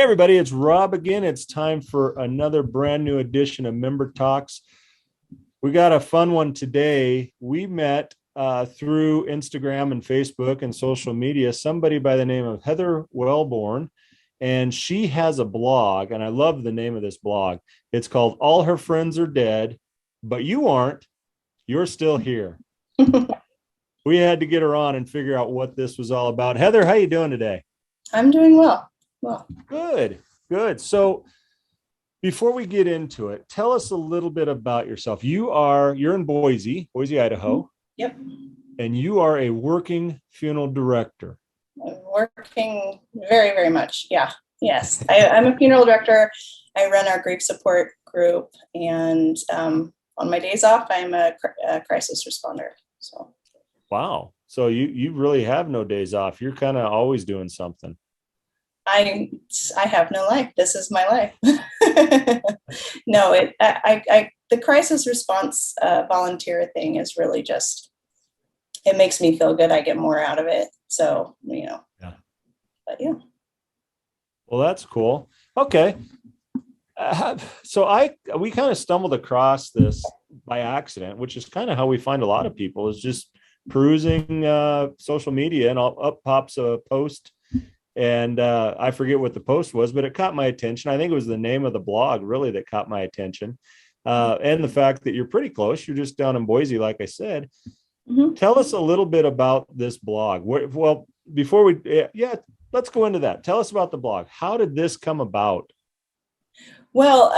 Everybody, it's Rob again. It's time for another brand new edition of Member Talks. We got a fun one today. We met through Instagram and Facebook and social media, somebody by the name of Heather Welborn, and she has a blog, and I love the name of this blog. It's called All Her Friends Are Dead, But You Aren't. You're Still Here. We had to get her on and figure out what this was all about. Heather, how you doing today? I'm doing well. Good. So before we get into it, tell us a little bit about yourself. You're in Boise, Idaho. Yep. And you are a working funeral director. I'm working very, very much. Yeah. Yes. I'm a funeral director. I run our grief support group, and on my days off, I'm a crisis responder. So. Wow. So you really have no days off. You're kind of always doing something. I have no life. This is my life. No, the crisis response volunteer thing is really just, it makes me feel good. I get more out of it. So, Yeah. But yeah. Well, that's cool. Okay. So we kind of stumbled across this by accident, which is kind of how we find a lot of people, is just perusing social media, and up pops a post. And I forget what the post was, but it caught my attention. I think it was the name of the blog really that caught my attention. And the fact that you're pretty close. You're just down in Boise, like I said. Mm-hmm. Tell us a little bit about this blog. Well, before let's go into that. Tell us about the blog. How did this come about? Well,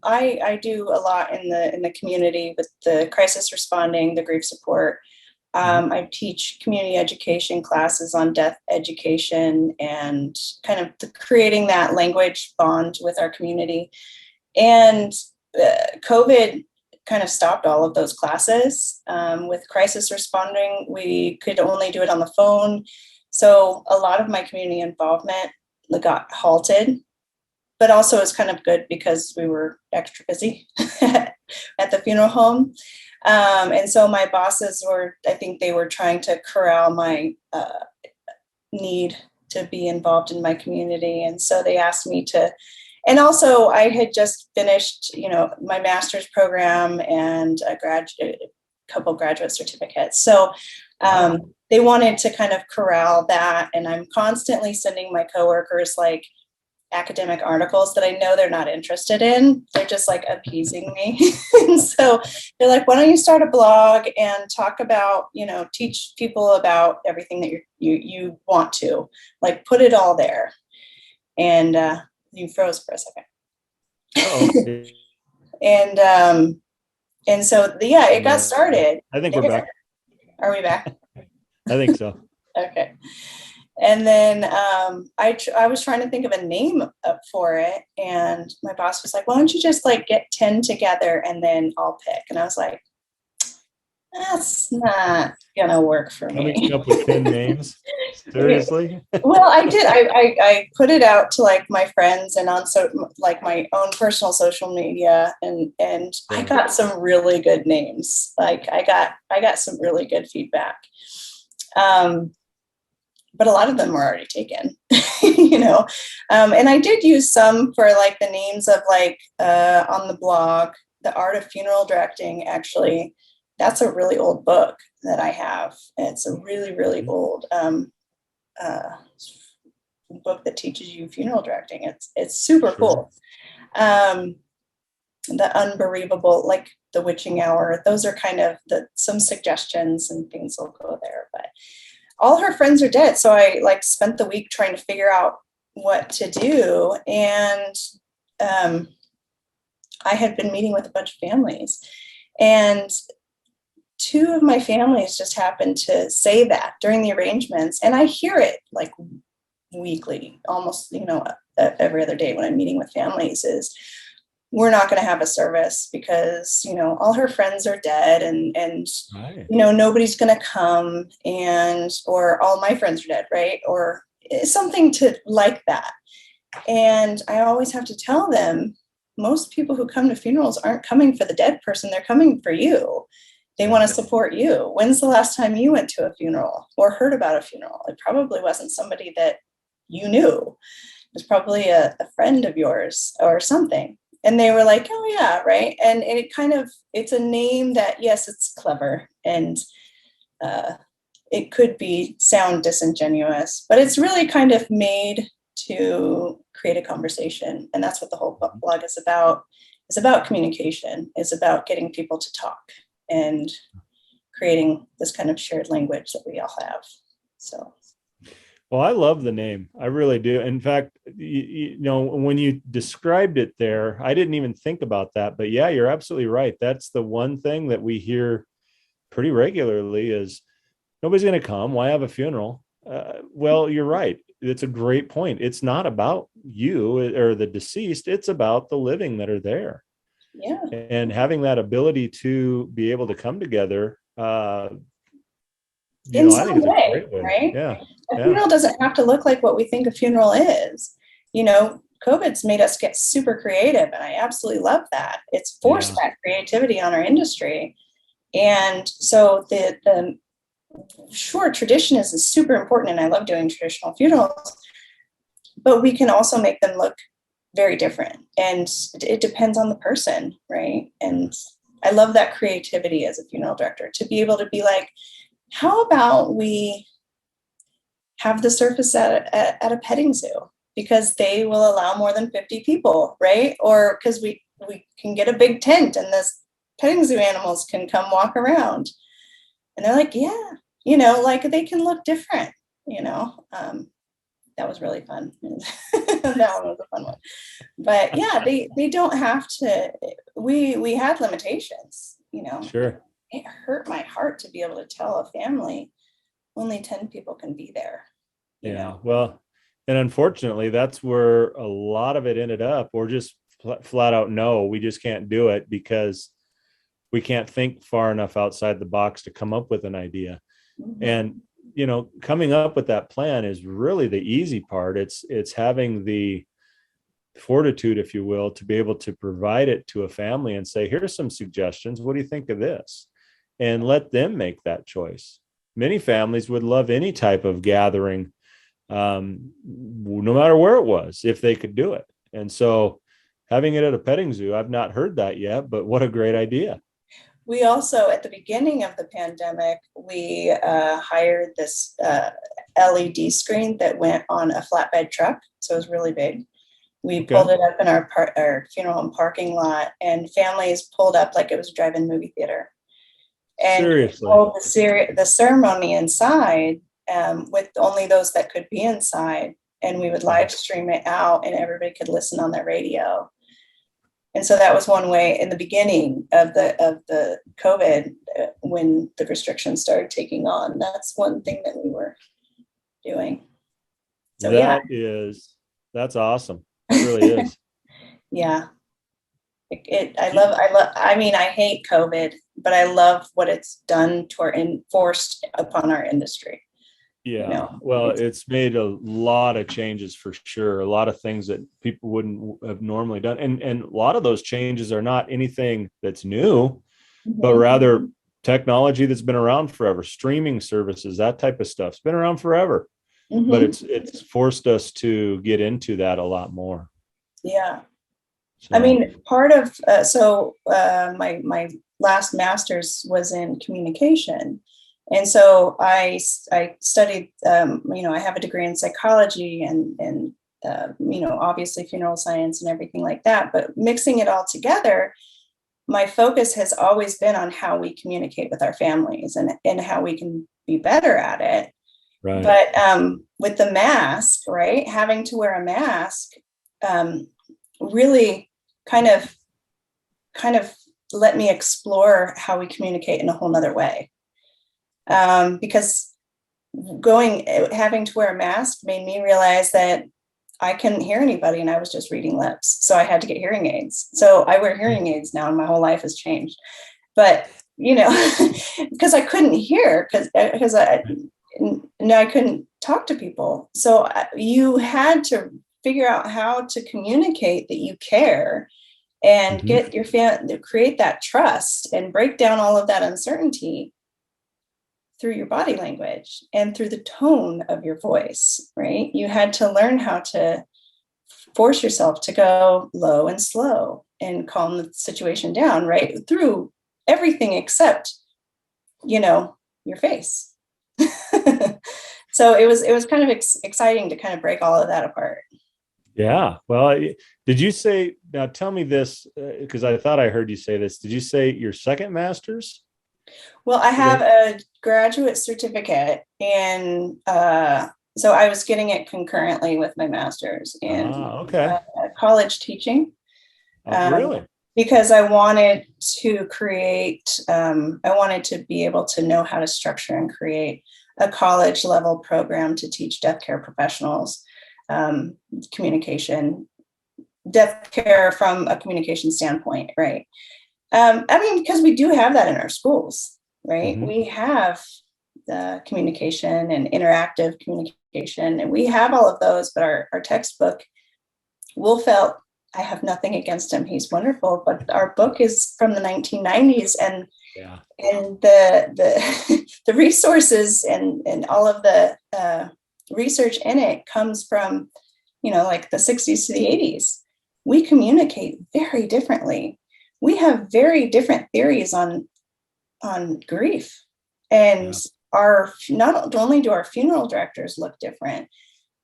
I do a lot in the community with the crisis responding, the grief support. I teach community education classes on death education and kind of creating that language bond with our community. And COVID kind of stopped all of those classes. With crisis responding, we could only do it on the phone. So a lot of my community involvement got halted, but also it's kind of good because we were extra busy at the funeral home. And so my bosses I think they were trying to corral my need to be involved in my community. And so they asked me to, and also I had just finished, my master's program and a couple graduate certificates. So they wanted to kind of corral that. And I'm constantly sending my coworkers like academic articles that I know they're not interested in. They're just like appeasing me. And so they're like, why don't you start a blog and talk about, teach people about everything that you want to, like, put it all there. And you froze for a second. And so it got started. I think we're back. Are we back? I think so. Okay. And then I was trying to think of a name for it. And my boss was like, why don't you just like get 10 together and then I'll pick. And I was like, that's not going to work for me. Coming up with 10 names? Seriously? Well, I did. I put it out to like my friends and on like my own personal social media. And I got some really good names. Like I got some really good feedback. But a lot of them were already taken, and I did use some for like the names of like on the blog, The Art of Funeral Directing. Actually, that's a really old book that I have. It's a really, really old book that teaches you funeral directing. It's super cool. The Unbereavable, like The Witching Hour. Those are kind of some suggestions and things will go there, but. All Her Friends Are Dead. So I like spent the week trying to figure out what to do. And I had been meeting with a bunch of families, and two of my families just happened to say that during the arrangements. And I hear it like weekly, almost, every other day when I'm meeting with families is, we're not going to have a service because, all her friends are dead and right. Nobody's going to come or all my friends are dead. Right. Or something to like that. And I always have to tell them, most people who come to funerals aren't coming for the dead person. They're coming for you. They want to support you. When's the last time you went to a funeral or heard about a funeral? It probably wasn't somebody that you knew. was probably a friend of yours or something. And they were like, oh yeah, right. And it kind of, it's a name that, yes, it's clever, and it could sound disingenuous, but it's really kind of made to create a conversation. And that's what the whole blog is about. It's about communication. It's about getting people to talk and creating this kind of shared language that we all have. So. Well, I love the name. I really do. In fact, when you described it there, I didn't even think about that. But yeah, you're absolutely right. That's the one thing that we hear pretty regularly is nobody's going to come. Why have a funeral? Well, you're right. It's a great point. It's not about you or the deceased. It's about the living that are there. Yeah. And having that ability to be able to come together, in I think some it's a way, great way. right? Yeah. A funeral doesn't have to look like what we think a funeral is. COVID's made us get super creative, and I absolutely love that. It's forced that creativity on our industry. And so the sure, tradition is super important, and I love doing traditional funerals, but we can also make them look very different. And it depends on the person, right? And I love that creativity as a funeral director, to be able to be like, how about we have the service at a petting zoo, because they will allow more than 50 people, right? Or because we can get a big tent and this petting zoo animals can come walk around. And they're like, yeah, like they can look different, that was really fun. That one was a fun one. But yeah, they don't have to, we had limitations, Sure. It hurt my heart to be able to tell a family only 10 people can be there. Yeah. Well, and unfortunately, that's where a lot of it ended up, or just flat out, no, we just can't do it because we can't think far enough outside the box to come up with an idea. Mm-hmm. And, coming up with that plan is really the easy part. It's having the fortitude, if you will, to be able to provide it to a family and say, here's some suggestions. What do you think of this? And let them make that choice. Many families would love any type of gathering, no matter where it was, if they could do it. And so having it at a petting zoo, I've not heard that yet, but what a great idea. We also, at the beginning of the pandemic, we hired this LED screen that went on a flatbed truck. So it was really big. We pulled it up in our funeral home parking lot, and families pulled up like it was a drive-in movie theater. And seriously, the ceremony inside with only those that could be inside, and we would live stream it out, and everybody could listen on their radio. And so that was one way in the beginning of the COVID, when the restrictions started taking on. That's one thing that we were doing. So that's awesome. It really is. Yeah. I hate COVID, but I love what it's done enforced upon our industry. Yeah. Well, it's made a lot of changes for sure. A lot of things that people wouldn't have normally done. And a lot of those changes are not anything that's new, but rather technology that's been around forever. Streaming services, that type of stuff's been around forever. But it's forced us to get into that a lot more. Yeah. So. I mean, part of my last master's was in communication. And so I studied, I have a degree in psychology and obviously funeral science and everything like that. But mixing it all together, my focus has always been on how we communicate with our families and how we can be better at it. Right. But with the mask, right, having to wear a mask really kind of let me explore how we communicate in a whole nother way. Because having to wear a mask made me realize that I couldn't hear anybody and I was just reading lips. So I had to get hearing aids. So I wear hearing aids now and my whole life has changed. But, because I couldn't hear because I couldn't talk to people. So you had to figure out how to communicate that you care and get your family to create that trust and break down all of that uncertainty through your body language and through the tone of your voice, right? You had to learn how to force yourself to go low and slow and calm the situation down, right? Through everything except, your face. So it was kind of exciting to kind of break all of that apart. Yeah. Well, did you say, now tell me this, because I thought I heard you say this. Did you say your second master's? Well, I have a graduate certificate, and so I was getting it concurrently with my master's in okay. college teaching. Really? Because I wanted to create, I wanted to be able to know how to structure and create a college level program to teach death care professionals communication, death care from a communication standpoint, right? Because we do have that in our schools, right? Mm-hmm. We have the communication and interactive communication, and we have all of those, but our textbook, Will Felt, I have nothing against him. He's wonderful, but our book is from the 1990s, and the the resources and all of the research in it comes from, like the 60s to the 80s. We communicate very differently. We have very different theories on grief, and our not only do our funeral directors look different,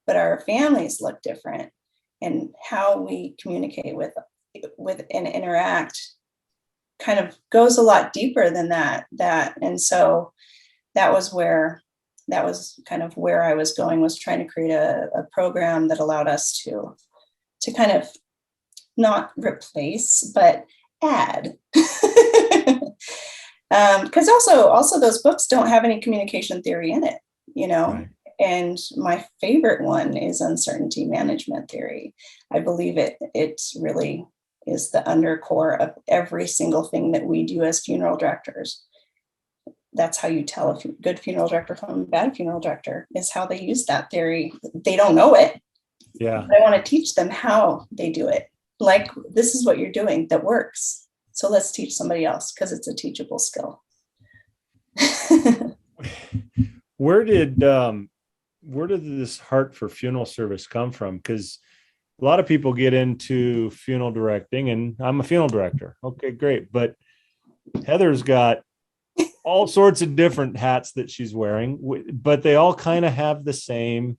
but our families look different. And how we communicate with and interact kind of goes a lot deeper than that. And so that was kind of where I was going, was trying to create a program that allowed us to kind of not replace, but add. Because also those books don't have any communication theory in it, Right. And my favorite one is uncertainty management theory. I believe it really is the undercore of every single thing that we do as funeral directors. That's how you tell a good funeral director from a bad funeral director, is how they use that theory. They don't know it. Yeah. But I want to teach them how they do it. Like, this is what you're doing that works. So let's teach somebody else, because it's a teachable skill. Where did this heart for funeral service come from? Because a lot of people get into funeral directing, and I'm a funeral director. Okay, great. But Heather's got all sorts of different hats that she's wearing, but they all kind of have the same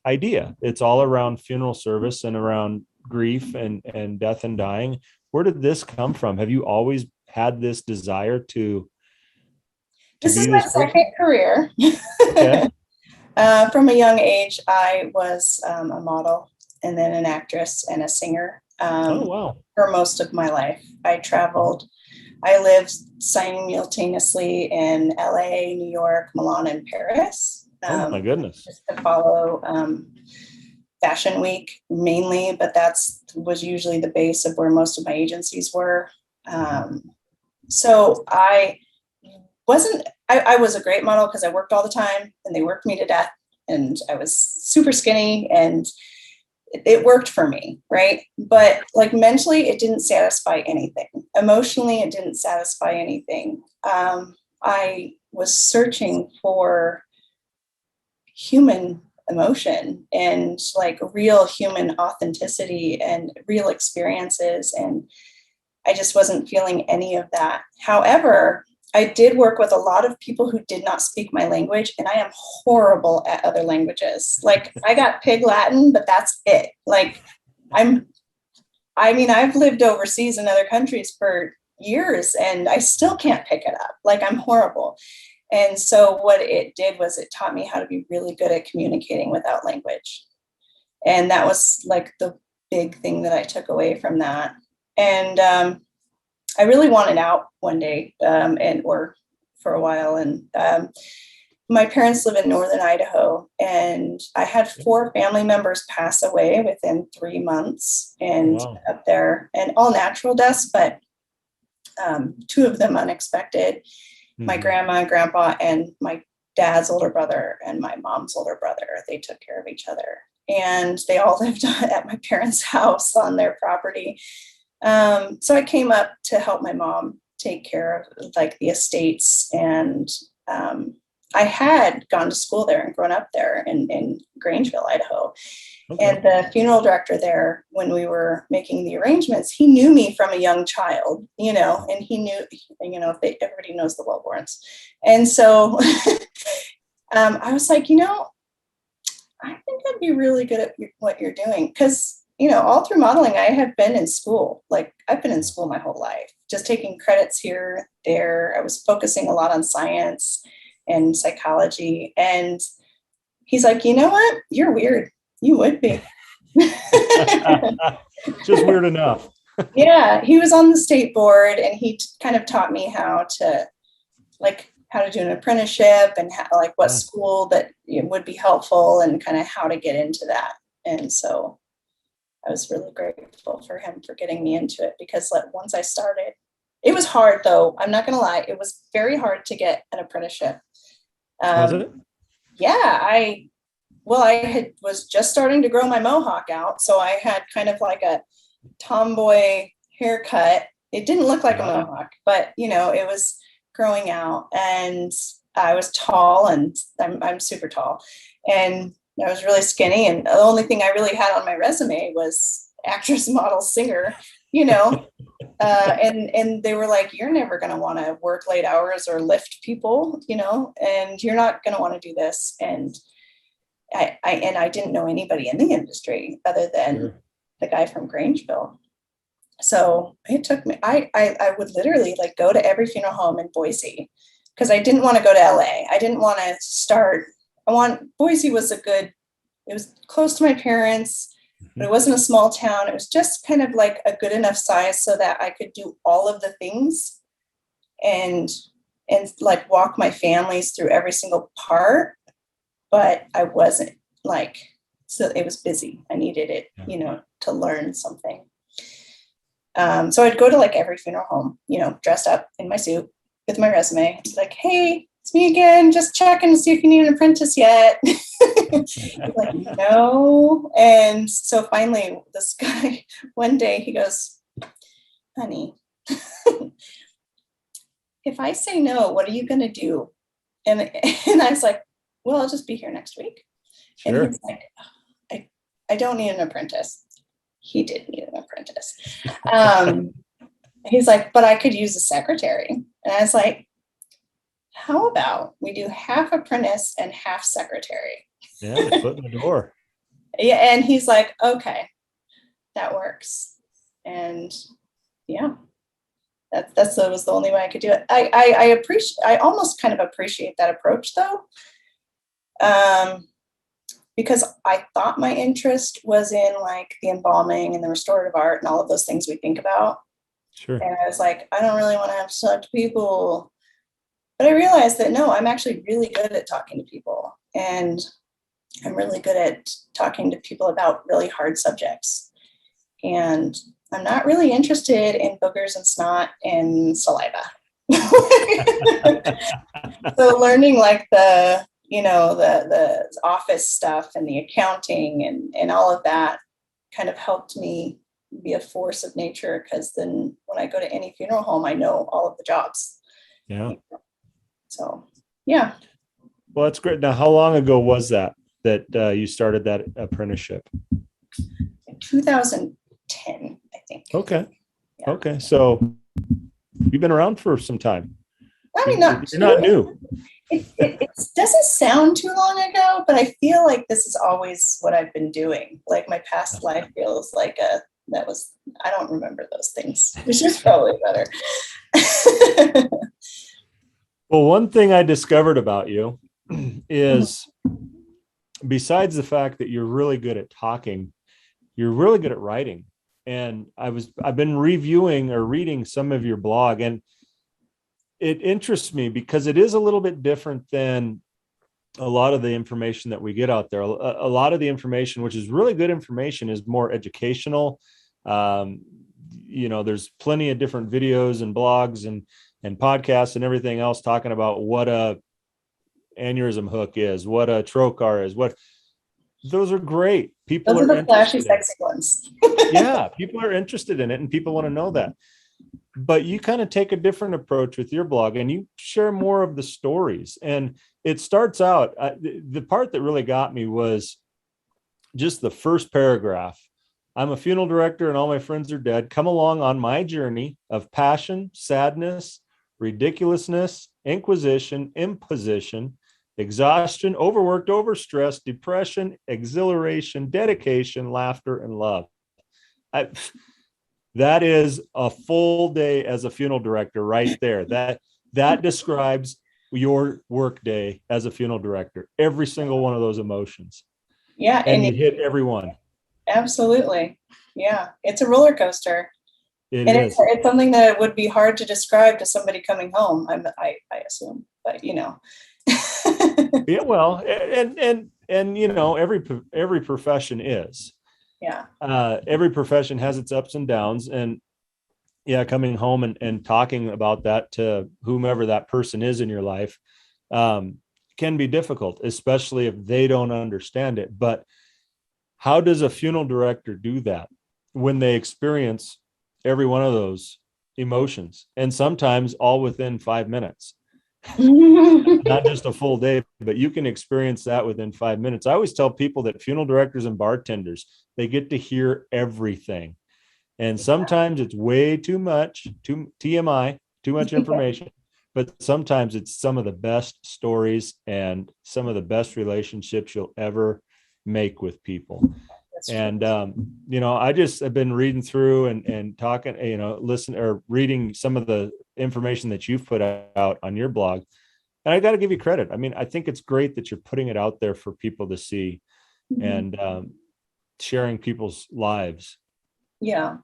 idea. It's all around funeral service and around grief and death and dying. Where did this come from? Have you always had this desire to this is my second career. Okay. From a young age, I was a model, and then an actress and a singer. For most of my life. I traveled. I lived simultaneously in LA, New York, Milan, and Paris. Oh my goodness. Just to follow Fashion Week mainly, but was usually the base of where most of my agencies were. So I was a great model because I worked all the time, and they worked me to death, and I was super skinny, and it worked for me, right? But like mentally, it didn't satisfy anything. Emotionally, it didn't satisfy anything. I was searching for human emotion and like real human authenticity and real experiences, and I just wasn't feeling any of that. However, I did work with a lot of people who did not speak my language, and I am horrible at other languages. Like, I got Pig Latin, but that's it. Like, I've lived overseas in other countries for years, and I still can't pick it up. Like, I'm horrible. And so what it did was it taught me how to be really good at communicating without language. And that was like the big thing that I took away from that. And I really wanted out one day, or for a while. And my parents live in northern Idaho, and I had 4 family members pass away within 3 months, and up there, and all natural deaths, but 2 of them unexpected. Mm-hmm. My grandma and grandpa, and my dad's older brother and my mom's older brother, they took care of each other, and they all lived at my parents' house on their property. So I came up to help my mom take care of like the estates and I had gone to school there and grown up there in Grangeville, Idaho. Okay. And the funeral director there, when we were making the arrangements, he knew me from a young child, and he knew, everybody knows the Welborns. And so I was like, I think I'd be really good at what you're doing. Because, all through modeling, I have been in school. Like, I've been in school my whole life, just taking credits here, there. I was focusing a lot on science and psychology. And he's like, you know what? You're weird. You would be. Just weird enough. Yeah. He was on the state board, and he kind of taught me how to do an apprenticeship, and what school that would be helpful, and kind of how to get into that. And so I was really grateful for him for getting me into it, because once I started, it was hard though. I'm not going to lie. It was very hard to get an apprenticeship. Was it? Yeah. I was just starting to grow my mohawk out. So I had kind of like a tomboy haircut. It didn't look like a mohawk, but it was growing out, and I was tall, and I'm super tall, and I was really skinny. And the only thing I really had on my resume was actress, model, singer, and they were like, you're never going to want to work late hours or lift people, and you're not going to want to do this. And I didn't know anybody in the industry other than the guy from Grangeville. So it took me, I would literally go to every funeral home in Boise, because I didn't want to go to LA. I didn't want to Boise was it was close to my parents, but it wasn't a small town. It was just kind of like a good enough size so that I could do all of the things and walk my families through every single part. But I wasn't so it was busy. I needed it, to learn something. So I'd go to every funeral home, dressed up in my suit with my resume. It's like, hey, it's me again, just checking to see if you need an apprentice yet. No. And so finally, this guy, one day he goes, honey, if I say no, what are you going to do? And I was like, well, I'll just be here next week. Sure. And he's like, I don't need an apprentice. He did need an apprentice. He's like, but I could use a secretary. And I was like, how about we do half apprentice and half secretary? Yeah, foot in the door. Yeah, and he's like, okay, that works. And yeah, that was the only way I could do it. I almost kind of appreciate that approach though. Because I thought my interest was in the embalming and the restorative art and all of those things we think about. Sure. And I was like, I don't really want to have to talk to people. But I realized that no, I'm actually really good at talking to people. And I'm really good at talking to people about really hard subjects. And I'm not really interested in boogers and snot and saliva. So learning the office stuff and the accounting and all of that kind of helped me be a force of nature, because then when I go to any funeral home, I know all of the jobs. Yeah. So, yeah. Well, that's great. Now, how long ago was that you started that apprenticeship? 2010, I think. Okay. Yeah. Okay. So you've been around for some time. I mean, you're not new. It doesn't sound too long ago, but I feel like this is always what I've been doing. My past life feels like I don't remember those things, which is probably better. Well, one thing I discovered about you is, besides the fact that you're really good at talking, you're really good at writing. And I've been reviewing or reading some of your blog, and it interests me because it is a little bit different than a lot of the information that we get out there. A lot of the information, which is really good information, is more educational. There's plenty of different videos and blogs and podcasts and everything else talking about what a aneurysm hook is, what a trocar is, those are great. Those are the flashy, sexy ones. Yeah, people are interested in it, and people want to know that. but you kind of take a different approach with your blog and you share more of the stories. And it starts out, the part that really got me was just the first paragraph. I'm a funeral director and all my friends are dead. Come along on my journey of passion, sadness, ridiculousness, inquisition, imposition, exhaustion, overworked, overstressed, depression, exhilaration, dedication, laughter, and love. That is a full day as a funeral director right there. That describes your work day as a funeral director. Every single one of those emotions. Yeah. And you hit every one. Absolutely. Yeah. It's a roller coaster. It and is. It's something that would be hard to describe to somebody coming home. I assume, but Yeah, well, and every profession is. Yeah. Every profession has its ups and downs, and yeah, coming home and talking about that to whomever that person is in your life can be difficult, especially if they don't understand it. But how does a funeral director do that when they experience every one of those emotions, and sometimes all within 5 minutes? Not just a full day, but you can experience that within 5 minutes. I always tell people that funeral directors and bartenders, they get to hear everything. And sometimes it's way too much, too TMI, too much information, but sometimes it's some of the best stories and some of the best relationships you'll ever make with people. And I just have been reading through and talking, listen or reading some of the information that you've put out on your blog. And I got to give you credit. I mean, I think it's great that you're putting it out there for people to see and sharing people's lives. Yeah.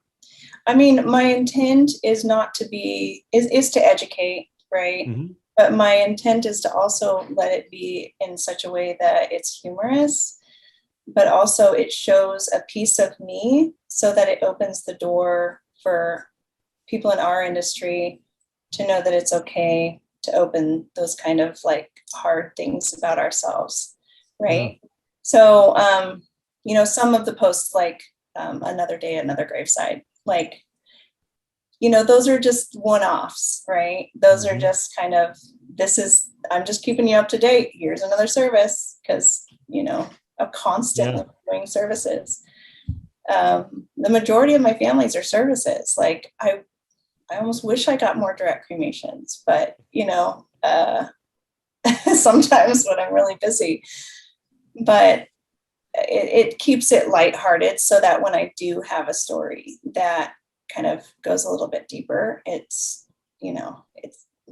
I mean, my intent is not to be, is to educate, right? Mm-hmm. But my intent is to also let it be in such a way that it's humorous, but also it shows a piece of me so that it opens the door for people in our industry to know that it's okay to open those kind of like hard things about ourselves. Right. Yeah. So, some of the posts like another day, another graveside, like, those are just one-offs, right? Those are just kind of, I'm just keeping you up to date. Here's another service because, I'm constantly doing services. The majority of my families are services. Like I almost wish I got more direct cremations, but sometimes when I'm really busy, but it keeps it lighthearted so that when I do have a story that kind of goes a little bit deeper, it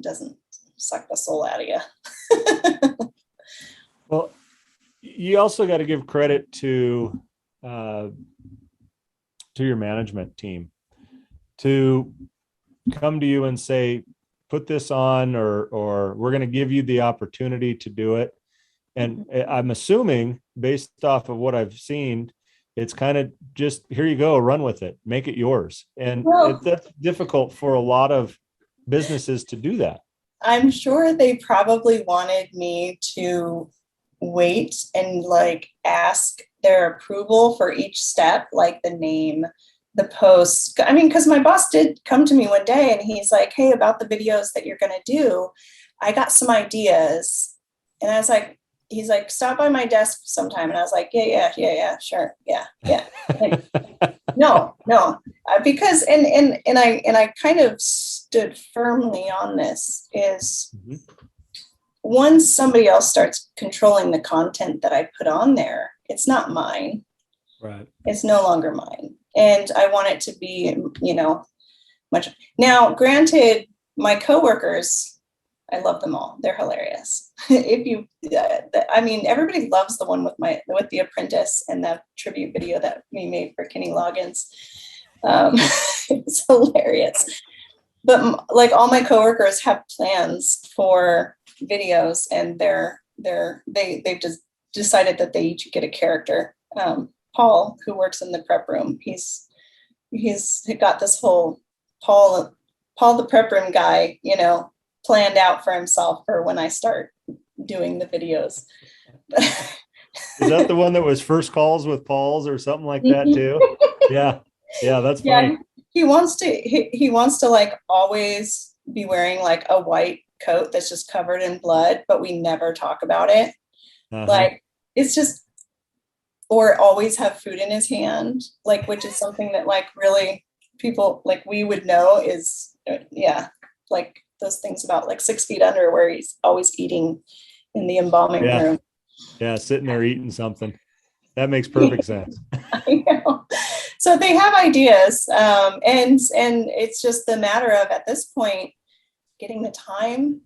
doesn't suck the soul out of you. Well, you also got to give credit to your management team to come to you and say, put this on, or we're going to give you the opportunity to do it. And I'm assuming, based off of what I've seen, it's kind of just, here you go, run with it, make it yours. And that's difficult for a lot of businesses to do that. I'm sure they probably wanted me to wait and like ask their approval for each step, like the name, the post. I mean, because my boss did come to me one day and he's like, hey, about the videos that you're going to do, I got some ideas. And I was like, he's like, stop by my desk sometime. And I was like, yeah, sure. Yeah. Like, no, because, and I kind of stood firmly on this is once somebody else starts controlling the content that I put on there, it's not mine. Right. It's no longer mine. And I want it to be, much. Now, granted, my coworkers, I love them all. They're hilarious. Everybody loves the one with the apprentice and the tribute video that we made for Kenny Loggins. It's hilarious. But like all my coworkers have plans for videos, and they've just decided that they each get a character. Paul, who works in the prep room, he's got this whole Paul the prep room guy, planned out for himself for when I start doing the videos. Is that the one that was first calls with Pauls or something like that too? Yeah, that's funny. he wants to like always be wearing like a white coat that's just covered in blood, but we never talk about it. Like, it's just, or always have food in his hand, like, which is something that like really people like we would know is, like those things about like 6 Feet Under, where he's always eating in the embalming room. Yeah, sitting there eating something. That makes perfect sense. I know. So they have ideas, and it's just the matter of, at this point, getting the time.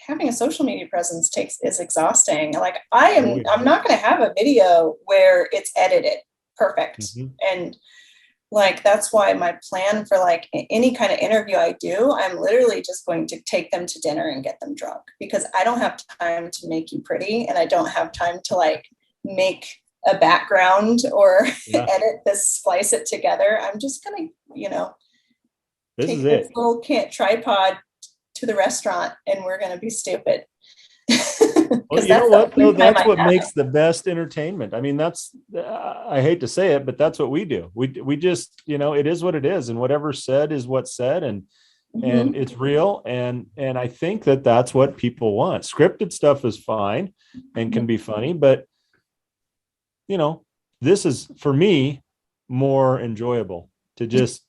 Having a social media presence is exhausting. Like I'm not going to have a video where it's edited perfect. And like, that's why my plan for like any kind of interview I do, I'm literally just going to take them to dinner and get them drunk, because I don't have time to make you pretty, and I don't have time to like make a background or edit this, splice it together. I'm just gonna, take this little tripod to the restaurant, and we're gonna be stupid. Well, you know what? No, that's what makes the best entertainment. I mean, I hate to say it, but that's what we do. We just, it is what it is, and whatever's said is what's said, and it's real. And I think that's what people want. Scripted stuff is fine and can be funny, but this is, for me, more enjoyable to just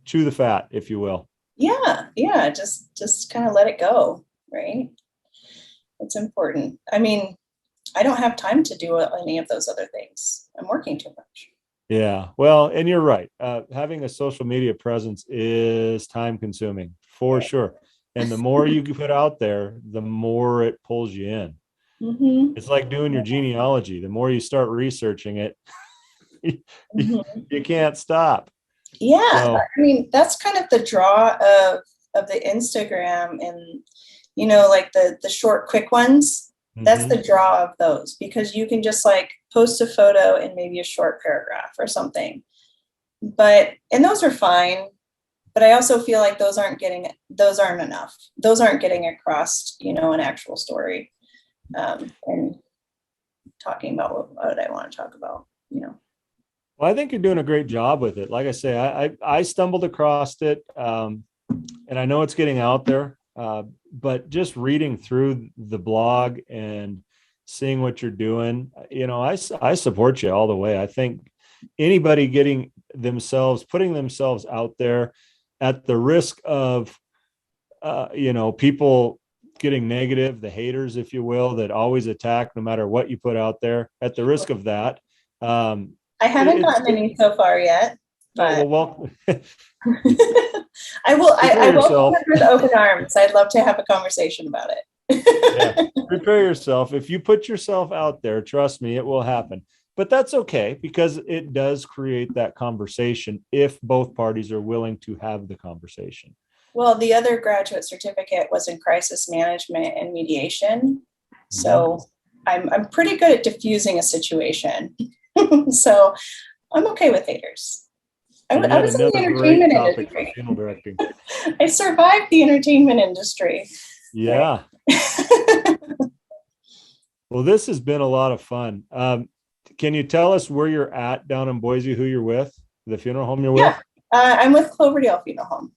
chew the fat, if you will. Yeah. Just kind of let it go, right? It's important. I mean, I don't have time to do any of those other things. I'm working too much. Yeah, well, and you're right. Having a social media presence is time consuming for sure. And the more you put out there, the more it pulls you in. It's like doing your genealogy. The more you start researching it, you can't stop. Yeah. So, I mean, that's kind of the draw of the Instagram, and like the short, quick ones. That's the draw of those, because you can just like post a photo and maybe a short paragraph or something. And those are fine, but I also feel like those aren't enough. Those aren't getting across, an actual story, and talking about what I want to talk about, Well, I think you're doing a great job with it. Like I say, I stumbled across it, and I know it's getting out there. But just reading through the blog and seeing what you're doing, I support you all the way. I think anybody putting themselves out there at the risk of, people getting negative, the haters, if you will, that always attack no matter what you put out there, at the risk of that. I haven't gotten any so far yet. But well, I will with open arms. I'd love to have a conversation about it. Prepare yourself. If you put yourself out there, trust me, it will happen. But that's okay, because it does create that conversation if both parties are willing to have the conversation. Well, the other graduate certificate was in crisis management and mediation. So I'm pretty good at diffusing a situation. So I'm okay with haters. I was in the entertainment industry. I survived the entertainment industry. Yeah. Well, this has been a lot of fun. Can you tell us where you're at down in Boise, who you're with, the funeral home you're with? I'm with Cloverdale Funeral Home.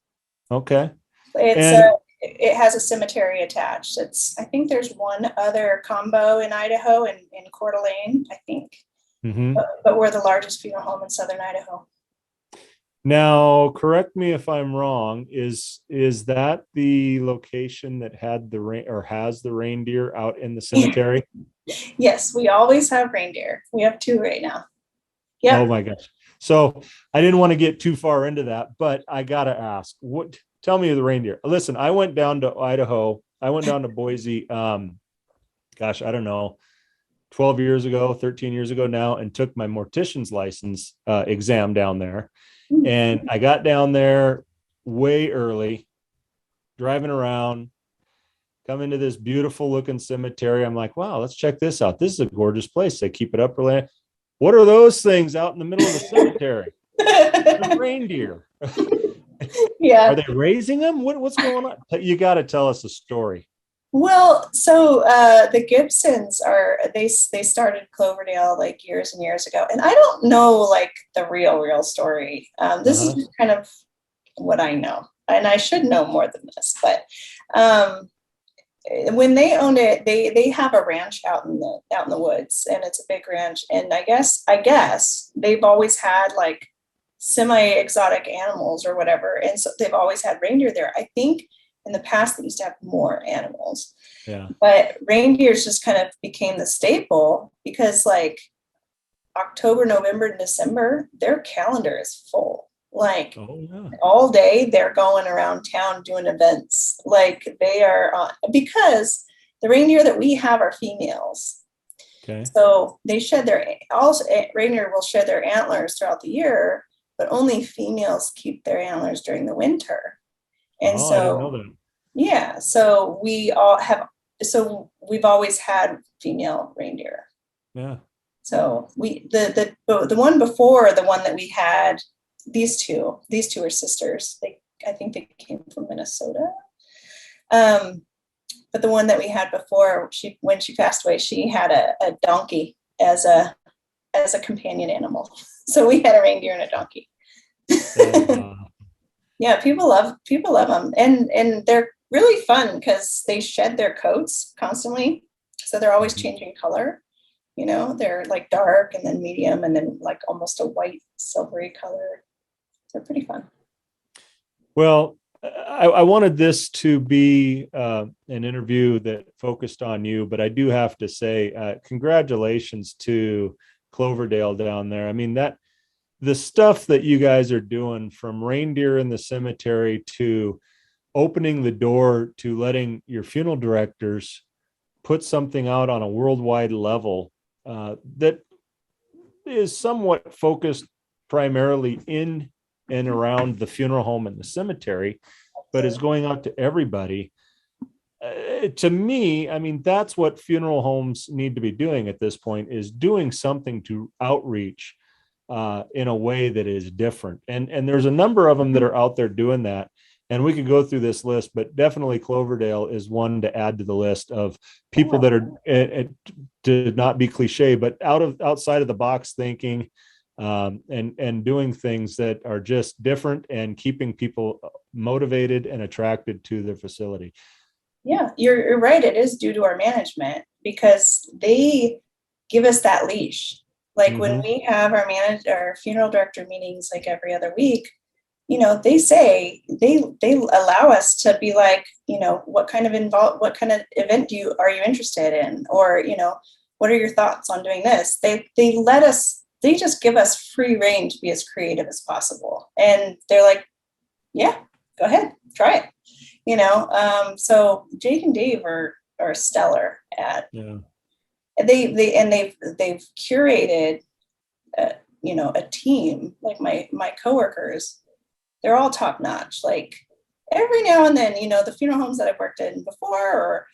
Okay. It has a cemetery attached. I think there's one other combo in Idaho, in Coeur d'Alene, I think. But we're the largest funeral home in southern Idaho. Now, correct me if I'm wrong. Is that the location that has the reindeer out in the cemetery? Yes, we always have reindeer. We have 2 right now. Yeah. Oh my gosh. So I didn't want to get too far into that, but I gotta ask. Tell me the reindeer. Listen, I went down to Idaho. I went down to Boise. I don't know, 12 years ago, 13 years ago now, and took my mortician's license exam down there. And I got down there way early, driving around, come into this beautiful looking cemetery. I'm like, wow, let's check this out. This is a gorgeous place. They keep it up early. What are those things out in the middle of the cemetery? Reindeer. Yeah. Are they raising them? What's going on? You got to tell us a story. Well, so the Gibsons they started Cloverdale like years and years ago, and I don't know like the real story. This is Uh-huh. just kind of what I know, and I should know more than this. But um, when they owned it, they have a ranch out in the woods, and it's a big ranch. And I guess they've always had like semi-exotic animals or whatever, and so they've always had reindeer there. I think in the past they used to have more animals, Yeah. but reindeers just kind of became the staple because like October, November, and December, their calendar is full. Like Oh, yeah. all day they're going around town doing events. Like they are because the reindeer that we have are females. Okay. So they shed their also reindeer will shed their antlers throughout the year, but only females keep their antlers during the winter. And Oh, I didn't know so that. yeah, so we've always had female reindeer. Yeah. So we the one before the one that we had, these two are sisters. I think they came from Minnesota. Um, but the one that we had before, when she passed away, she had a donkey as a companion animal. So we had a reindeer and a donkey. That is Yeah, people love them, and they're really fun because they shed their coats constantly, so they're always Mhm. changing color. They're like dark and then medium and then like almost a white silvery color. They're pretty fun. Well, I wanted this to be an interview that focused on you, but I do have to say, congratulations to Cloverdale down there. I mean, that the stuff that you guys are doing, from reindeer in the cemetery to opening the door to letting your funeral directors put something out on a worldwide level that is somewhat focused primarily in and around the funeral home and the cemetery, but is going out to everybody. To me, I mean, that's what funeral homes need to be doing at this point, is doing something to outreach in a way that is different. And there's a number of them that are out there doing that. And we could go through this list, but definitely Cloverdale is one to add to the list of people that are, to not be cliche, but outside of the box thinking, and doing things that are just different and keeping people motivated and attracted to their facility. Yeah, you're right. It is due to our management because they give us that leash. Like when Mm-hmm. we have our funeral director meetings like every other week, they say they allow us to be like, what kind of event are you interested in? Or, what are your thoughts on doing this? They just give us free reign to be as creative as possible. And they're like, yeah, go ahead, try it. So Jake and Dave are stellar at, Yeah. they've curated a team. Like my coworkers, they're all top notch. Like every now and then, the funeral homes that I've worked in before, or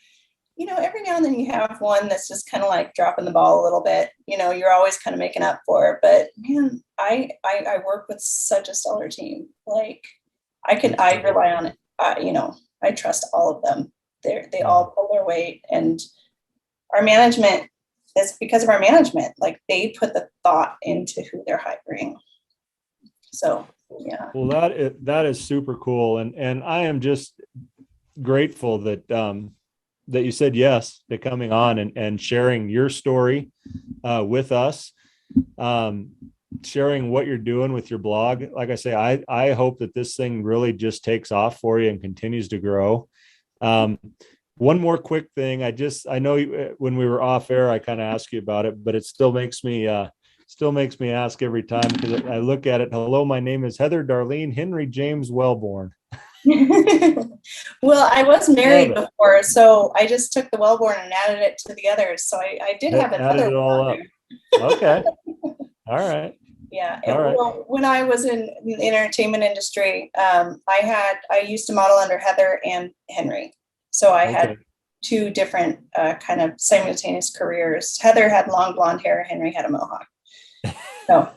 every now and then you have one that's just kind of like dropping the ball a little bit. You're always kind of making up for it. But man, I work with such a stellar team. Like I rely on it. I trust all of them. They all pull their weight, and our management is because of our management. Like they put the thought into who they're hiring. So yeah. Well, that is super cool, and I am just grateful that that you said yes to coming on and sharing your story with us, sharing what you're doing with your blog. Like I say, I hope that this thing really just takes off for you and continues to grow. One more quick thing, I know when we were off air, I kind of asked you about it, but it still makes me ask every time, because I look at it. Hello, my name is Heather Darlene Henry James Welborn. Well, I was married before, so I just took the Welborn and added it to the others. So I did have Added another it all one up. Okay. All right. Yeah. All right. Well, when I was in the entertainment industry, I used to model under Heather and Henry. So I had two different kind of simultaneous careers. Heather had long blonde hair. Henry had a mohawk. So.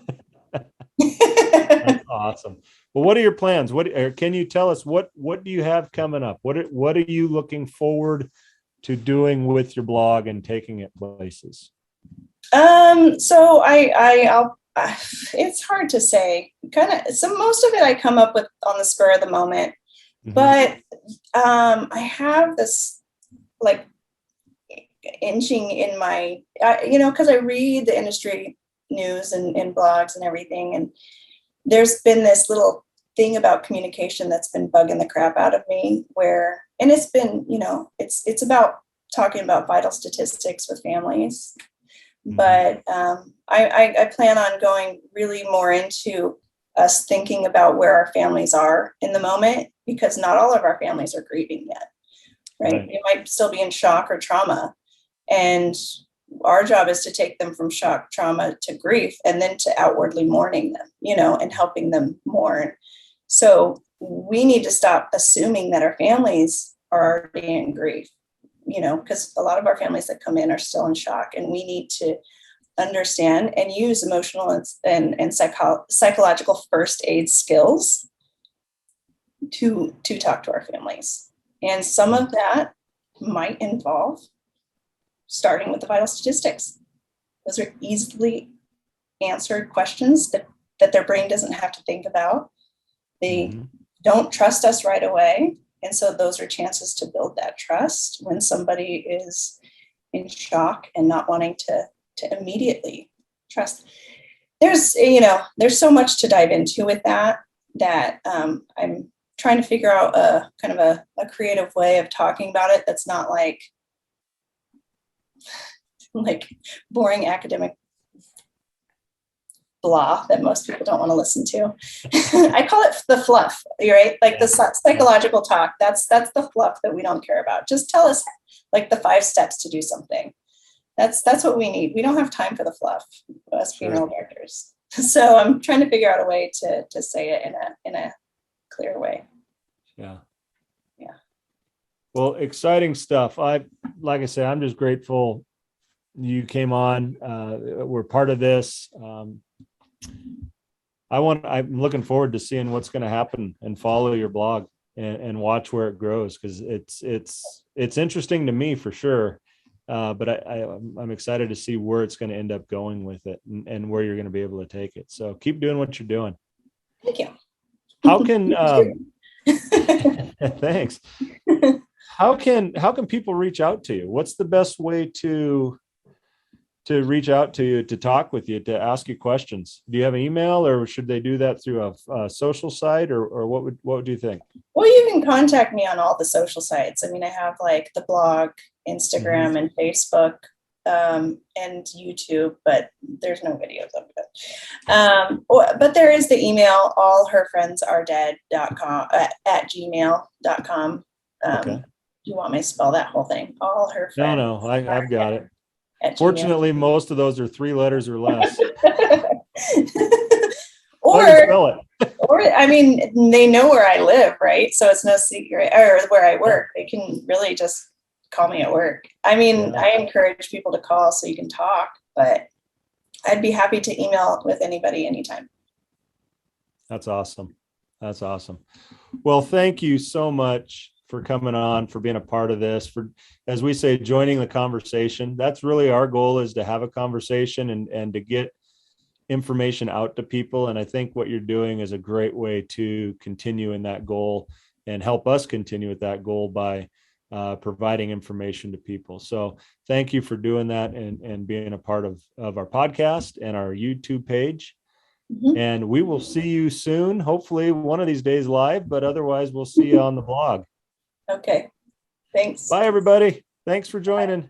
That's awesome. Well, what are your plans? Can you tell us what do you have coming up? What are you looking forward doing with your blog and taking it places? So I'll it's hard to say. So most of it I come up with on the spur of the moment, but I have this like inching in my, because I read the industry news and blogs and everything, and there's been this little thing about communication that's been bugging the crap out of me, and it's been, it's about talking about vital statistics with families. But I plan on going really more into us thinking about where our families are in the moment, because not all of our families are grieving yet, right? They might still be in shock or trauma. And our job is to take them from shock, trauma to grief, and then to outwardly mourning them, and helping them mourn. So we need to stop assuming that our families are already in grief, because a lot of our families that come in are still in shock, and we need to understand and use emotional and psychological first aid skills to talk to our families. And some of that might involve starting with the vital statistics. Those are easily answered questions that their brain doesn't have to think about. They don't trust us right away. And so those are chances to build that trust when somebody is in shock and not wanting to immediately trust. There's so much to dive into with that I'm trying to figure out a kind of a creative way of talking about it that's not like boring academic blah that most people don't want to listen to. I call it the fluff, right? The psychological talk. That's the fluff that we don't care about. Just tell us the 5 steps to do something. That's what we need. We don't have time for the fluff, us female directors. So I'm trying to figure out a way to say it in a clear way. Yeah. Well, exciting stuff. Like I say, I'm just grateful you came on. We're part of this. I'm looking forward to seeing what's going to happen and follow your blog and watch where it grows, because it's interesting to me for sure. But I'm excited to see where it's going to end up going with it and where you're going to be able to take it. So keep doing what you're doing. Thank you. How can thanks. How can people reach out to you? What's the best way to reach out to you, to talk with you, to ask you questions? Do you have an email, or should they do that through a social site, or what would you think? Well, you can contact me on all the social sites. I mean, I have the blog, Instagram, and Facebook, and YouTube, but there's no videos of it. But there is the email, allherfriendsaredead.com at gmail.com. Okay. You want me to spell that whole thing? All her friends. No, I've got it. Fortunately, most of those are 3 letters or less. or I mean, they know where I live, right? So it's no secret, or where I work. They can really just call me at work. I mean, I encourage people to call so you can talk, but I'd be happy to email with anybody anytime. That's awesome. Well, thank you so much for coming on, for being a part of this, for, as we say, joining the conversation. That's really our goal, is to have a conversation and to get information out to people. And I think what you're doing is a great way to continue in that goal and help us continue with that goal by providing information to people. So thank you for doing that and being a part of our podcast and our YouTube page. And we will see you soon, hopefully one of these days live, but otherwise we'll see you on the blog. Okay. Thanks. Bye, everybody. Thanks for joining.